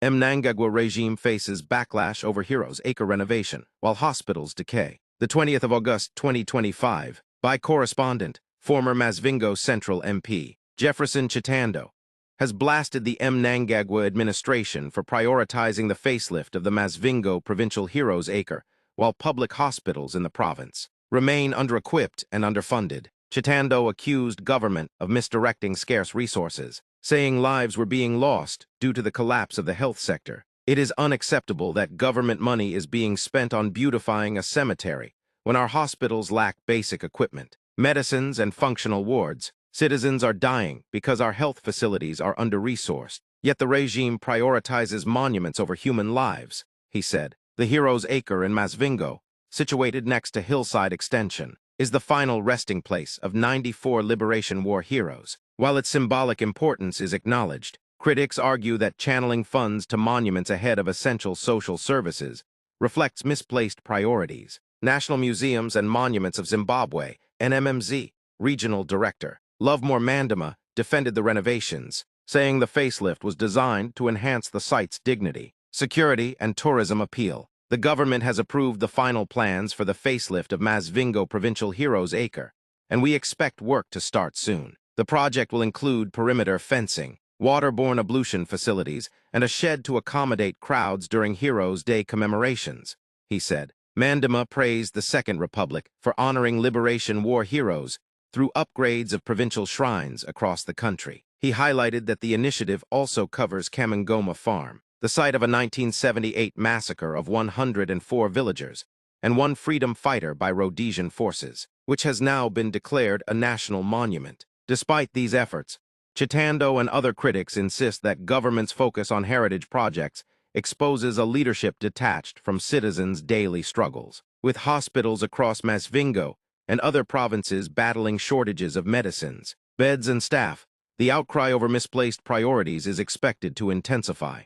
Mnangagwa regime faces backlash over heroes' Acre Renovation, while hospitals decay. The 20th of August 2025, by correspondent, former Masvingo Central MP, Jefferson Chitando, has blasted the Mnangagwa administration for prioritizing the facelift of the Masvingo Provincial Heroes Acre, while public hospitals in the province remain under-equipped and underfunded. Chitando accused government of misdirecting scarce resources, saying lives were being lost due to the collapse of the health sector. It is unacceptable that government money is being spent on beautifying a cemetery when our hospitals lack basic equipment, medicines, and functional wards. Citizens are dying because our health facilities are under-resourced, yet the regime prioritizes monuments over human lives, he said. The Heroes' Acre in Masvingo, situated next to Hillside Extension, is the final resting place of 94 Liberation War heroes. While its symbolic importance is acknowledged, critics argue that channeling funds to monuments ahead of essential social services reflects misplaced priorities. National Museums and Monuments of Zimbabwe, NMMZ, Regional Director Lovemore Mandema, defended the renovations, saying the facelift was designed to enhance the site's dignity. Security and tourism appeal. The government has approved the final plans for the facelift of Masvingo Provincial Heroes Acre, and we expect work to start soon. The project will include perimeter fencing, waterborne ablution facilities, and a shed to accommodate crowds during Heroes' Day commemorations, he said. Mandema praised the Second Republic for honoring Liberation War heroes through upgrades of provincial shrines across the country. He highlighted that the initiative also covers Kamangoma Farm, the site of a 1978 massacre of 104 villagers and one freedom fighter by Rhodesian forces, which has now been declared a national monument. Despite these efforts, Chitando and other critics insist that government's focus on heritage projects exposes a leadership detached from citizens' daily struggles. With hospitals across Masvingo and other provinces battling shortages of medicines, beds, and staff, the outcry over misplaced priorities is expected to intensify.